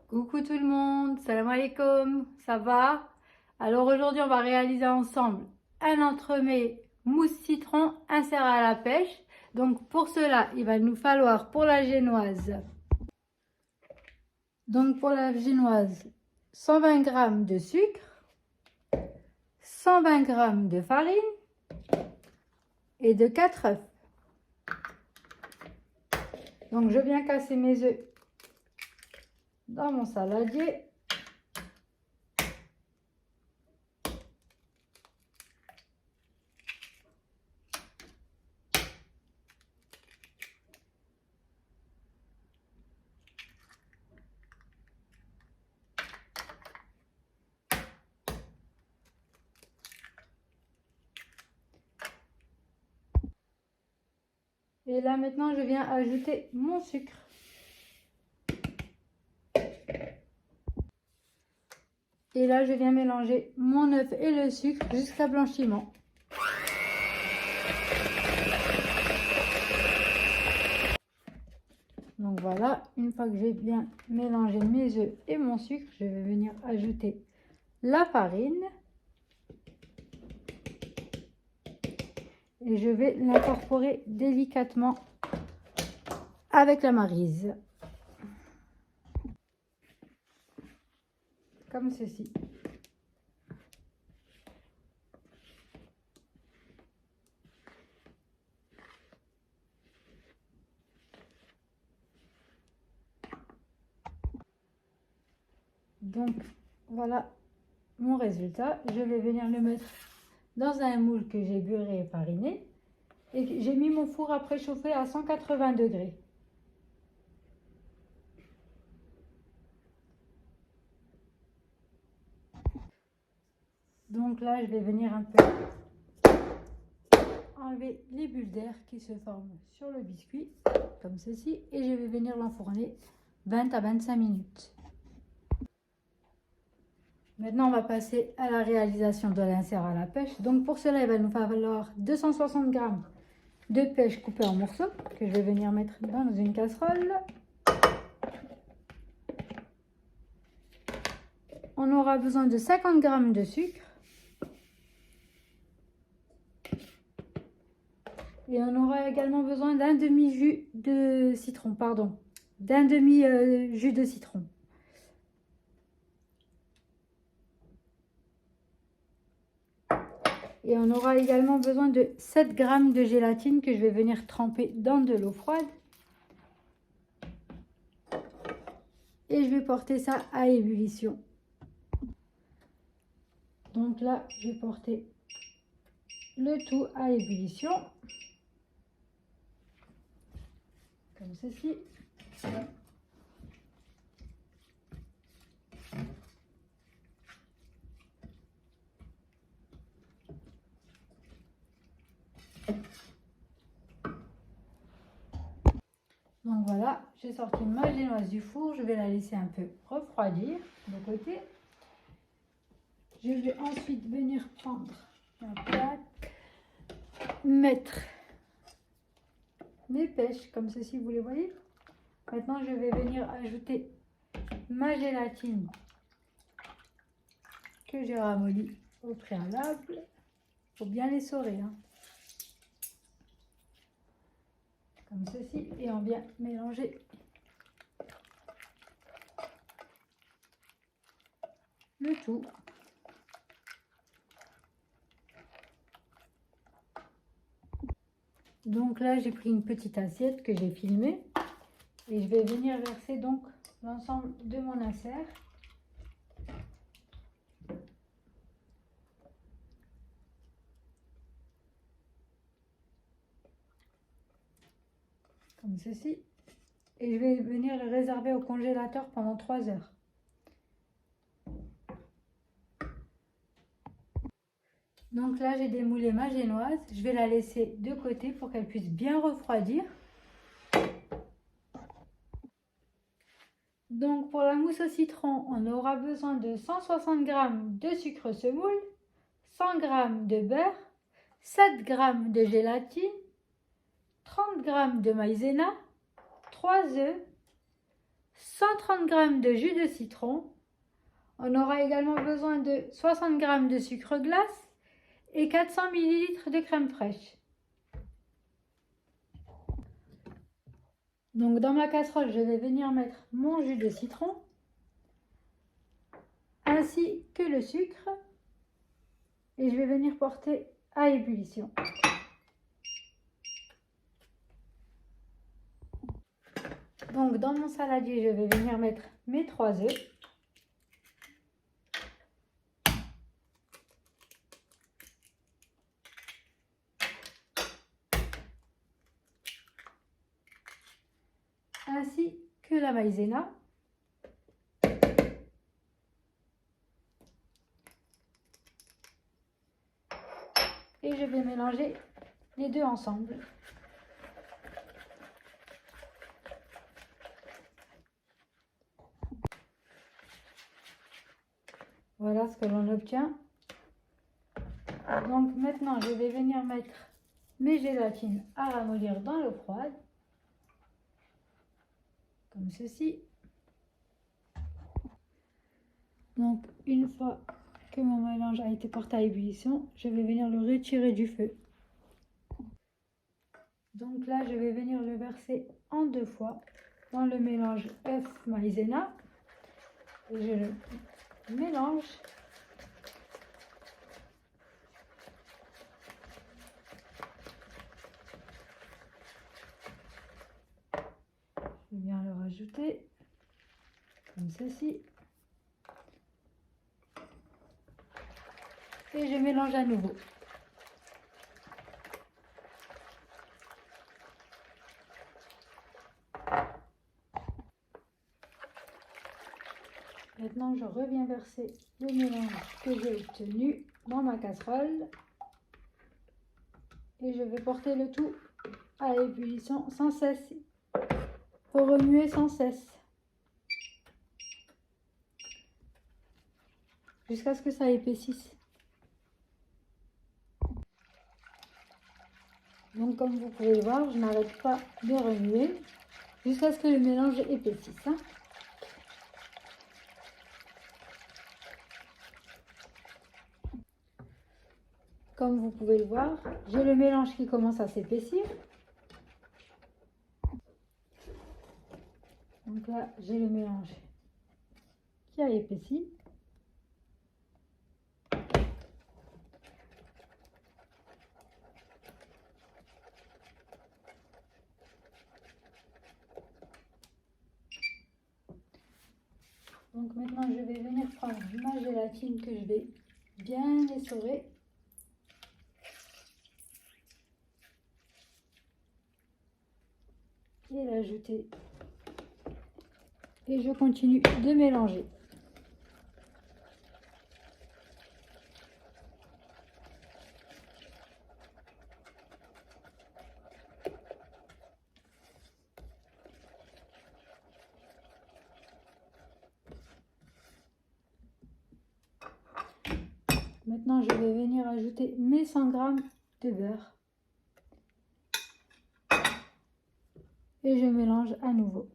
Coucou tout le monde, salam alaikum, ça va? Alors aujourd'hui on va réaliser ensemble un entremets mousse citron inséré à la pêche. Donc pour cela il va nous falloir pour la génoise 120 g de sucre, 120 g de farine et de 4 œufs. Donc je viens casser mes œufs dans mon saladier. Et là maintenant je viens ajouter mon sucre. Et là je viens mélanger mon œuf et le sucre jusqu'à blanchiment. Donc voilà, une fois que j'ai bien mélangé mes œufs et mon sucre, je vais venir ajouter la farine. Et je vais l'incorporer délicatement avec la maryse. Comme ceci. Donc voilà mon résultat. Je vais venir le mettre dans un moule que j'ai beurré et fariné. Et j'ai mis mon four à préchauffer à 180 degrés. Donc là, je vais venir un peu enlever les bulles d'air qui se forment sur le biscuit, comme ceci. Et je vais venir l'enfourner 20 à 25 minutes. Maintenant, on va passer à la réalisation de l'insert à la pêche. Donc pour cela, il va nous falloir 260 g de pêche coupée en morceaux que je vais venir mettre dans une casserole. On aura besoin de 50 g de sucre. Et on aura également besoin d'un demi-jus de citron, d'un demi-jus de citron. Et on aura également besoin de 7 g de gélatine que je vais venir tremper dans de l'eau froide. Et je vais porter ça à ébullition. Donc là, je vais porter le tout à ébullition. Comme ceci. Donc voilà, j'ai sorti ma génoise du four. Je vais la laisser un peu refroidir de côté. Je vais ensuite venir prendre la plaque, mettre mes pêches comme ceci, vous les voyez. Maintenant, je vais venir ajouter ma gélatine que j'ai ramollie au préalable. Il faut bien l'essorer, hein. Comme ceci, et on vient mélanger le tout. Donc là, j'ai pris une petite assiette que j'ai filmée et je vais venir verser donc l'ensemble de mon insert. Comme ceci. Et je vais venir le réserver au congélateur pendant 3 heures. Donc là, j'ai démoulé ma génoise. Je vais la laisser de côté pour qu'elle puisse bien refroidir. Donc pour la mousse au citron, on aura besoin de 160 g de sucre semoule, 100 g de beurre, 7 g de gélatine, 30 g de maïzena, 3 œufs, 130 g de jus de citron. On aura également besoin de 60 g de sucre glace et 400 ml de crème fraîche. Donc dans ma casserole, je vais venir mettre mon jus de citron ainsi que le sucre et je vais venir porter à ébullition. Donc dans mon saladier, je vais venir mettre mes 3 œufs. Ainsi que la maïzena. Et je vais mélanger les deux ensemble. Voilà ce que l'on obtient. Donc maintenant, je vais venir mettre mes gélatines à ramollir dans l'eau froide. Comme ceci. Donc une fois que mon mélange a été porté à ébullition, je vais venir le retirer du feu. Donc là, je vais venir le verser en 2 fois dans le mélange œuf maïzena. Et je le mélange. Je viens le rajouter comme ceci. Et je mélange à nouveau. Maintenant, je reviens verser le mélange que j'ai obtenu dans ma casserole. Et je vais porter le tout à ébullition sans cesse. Il faut remuer sans cesse. Jusqu'à ce que ça épaississe. Donc comme vous pouvez le voir, je n'arrête pas de remuer jusqu'à ce que le mélange épaississe. Comme vous pouvez le voir, j'ai le mélange qui commence à s'épaissir. Donc là, j'ai le mélange qui a épaissi. Donc maintenant, je vais venir prendre ma gélatine que je vais bien essorer. Et l'ajouter. Et je continue de mélanger. Maintenant, je vais venir ajouter mes 100 g de beurre. Et je mélange à nouveau.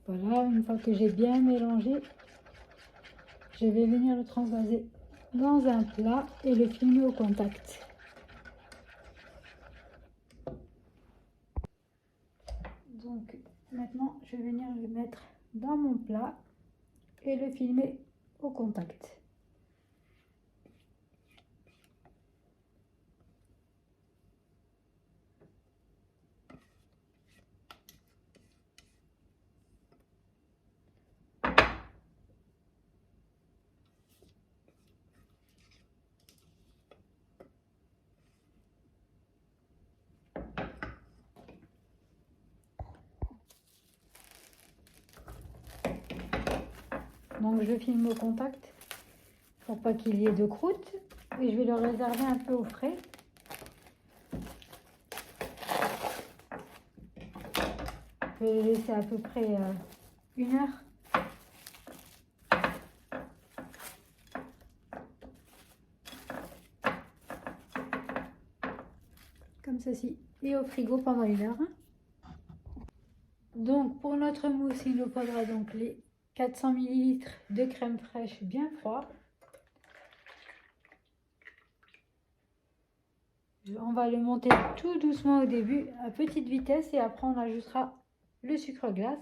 Voilà, une fois que j'ai bien mélangé, je vais venir le transvaser dans un plat et le filmer au contact. Donc maintenant, je vais venir le mettre dans mon plat et le filmer au contact. Donc je filme au contact pour pas qu'il y ait de croûte et je vais le réserver un peu au frais. Je vais le laisser à peu près 1 heure. Comme ceci. Et au frigo pendant 1 heure. Donc pour notre mousse, il nous faudra donc les 400 ml de crème fraîche bien froid. On va le monter tout doucement au début, à petite vitesse, et après on ajoutera le sucre glace.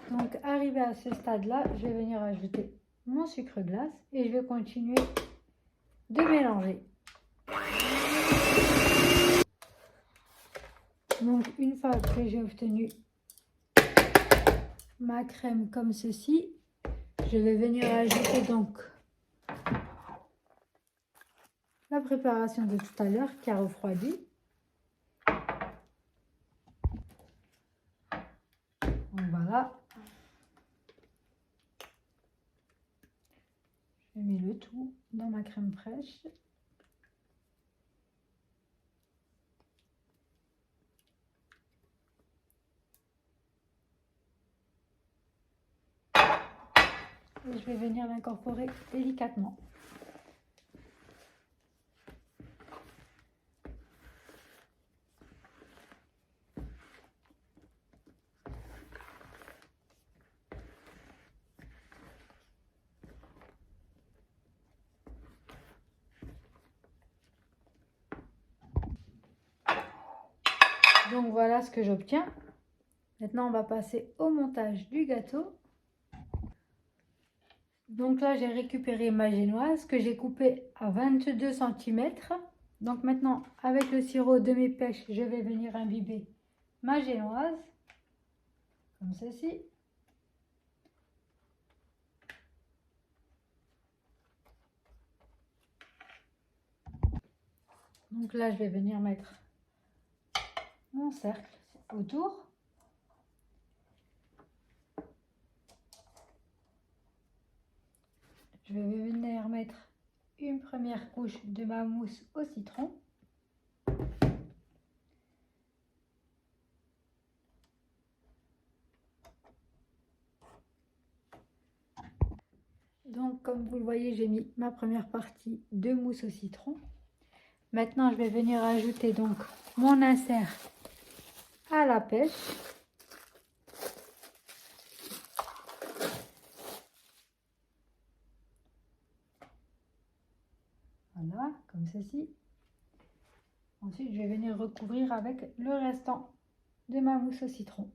Donc arrivé à ce stade-là, je vais venir ajouter mon sucre glace et je vais continuer de mélanger. Donc une fois que j'ai obtenu ma crème comme ceci, je vais venir ajouter donc la préparation de tout à l'heure qui a refroidi. Donc voilà. Je mets le tout dans ma crème fraîche. Et je vais venir l'incorporer délicatement. Donc voilà ce que j'obtiens. Maintenant on va passer au montage du gâteau. Donc là j'ai récupéré ma génoise que j'ai coupée à 22 cm. Donc maintenant avec le sirop de mes pêches, je vais venir imbiber ma génoise comme ceci. Donc là je vais venir mettre mon cercle autour. Je vais venir mettre une première couche de ma mousse au citron. Donc comme vous le voyez, j'ai mis ma première partie de mousse au citron. Maintenant je vais venir ajouter donc mon insert à la pêche. Voilà, comme ceci. Ensuite, je vais venir recouvrir avec le restant de ma mousse au citron.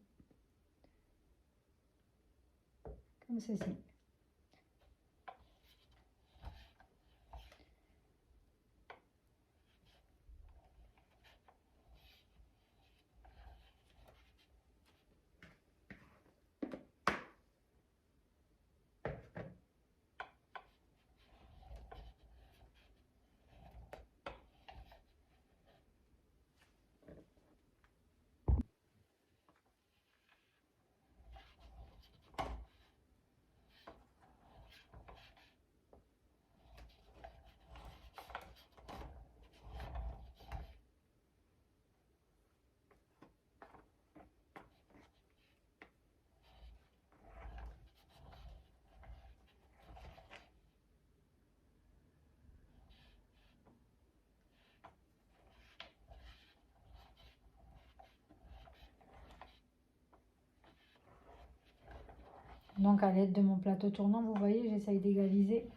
Comme ceci. Donc à l'aide de mon plateau tournant, vous voyez, j'essaye d'égaliser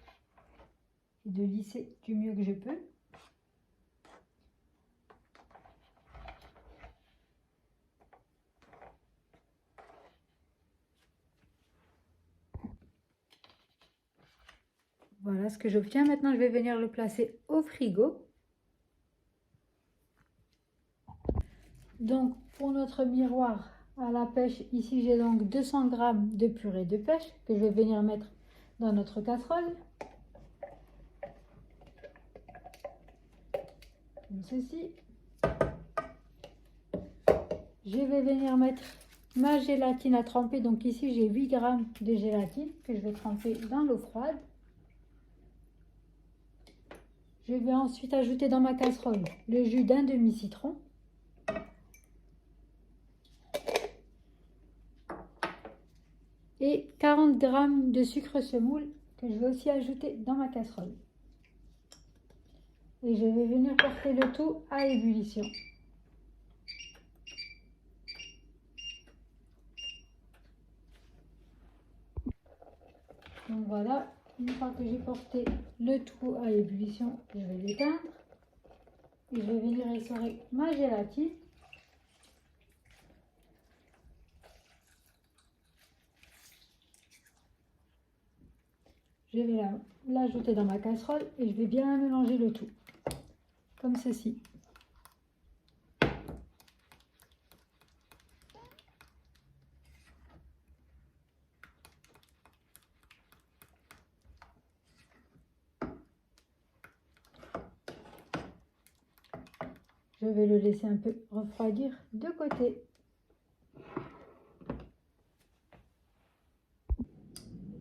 et de lisser du mieux que je peux. Voilà ce que j'obtiens. Maintenant, je vais venir le placer au frigo. Donc pour notre miroir à la pêche, ici j'ai donc 200 g de purée de pêche que je vais venir mettre dans notre casserole. Comme ceci. Je vais venir mettre ma gélatine à tremper. Donc ici j'ai 8 g de gélatine que je vais tremper dans l'eau froide. Je vais ensuite ajouter dans ma casserole le jus d'un demi-citron. Et 40 g de sucre semoule que je vais aussi ajouter dans ma casserole. Et je vais venir porter le tout à ébullition. Donc voilà, une fois que j'ai porté le tout à ébullition, je vais l'éteindre. Et je vais venir essorer ma gélatine. Je vais l'ajouter dans ma casserole et je vais bien mélanger le tout, comme ceci. Je vais le laisser un peu refroidir de côté.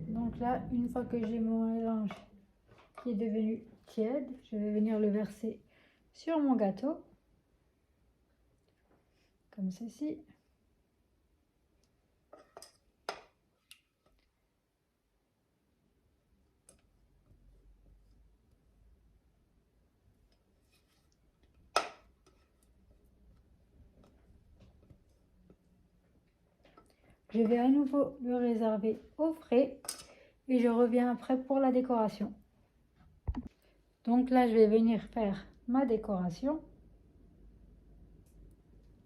Donc là, une fois que j'ai mon mélange qui est devenu tiède, je vais venir le verser sur mon gâteau, comme ceci. Je vais à nouveau le réserver au frais et je reviens après pour la décoration. Donc là, je vais venir faire ma décoration,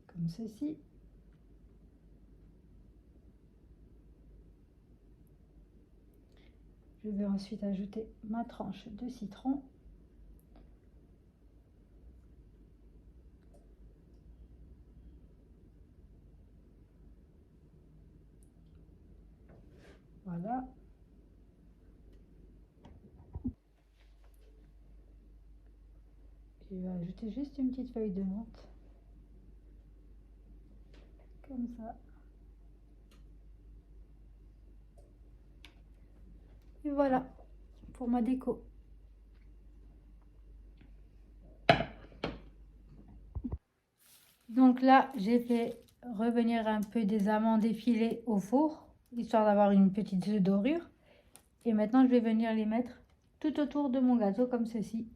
comme ceci. Je vais ensuite ajouter ma tranche de citron. Voilà. Je vais ajouter juste une petite feuille de menthe. Comme ça. Et voilà pour ma déco. Donc là, j'ai fait revenir un peu des amandes effilées au four, histoire d'avoir une petite dorure. Et maintenant, je vais venir les mettre tout autour de mon gâteau comme ceci.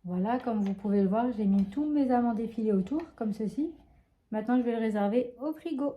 Voilà, comme vous pouvez le voir, j'ai mis tous mes amandes effilées autour, comme ceci. Maintenant, je vais le réserver au frigo.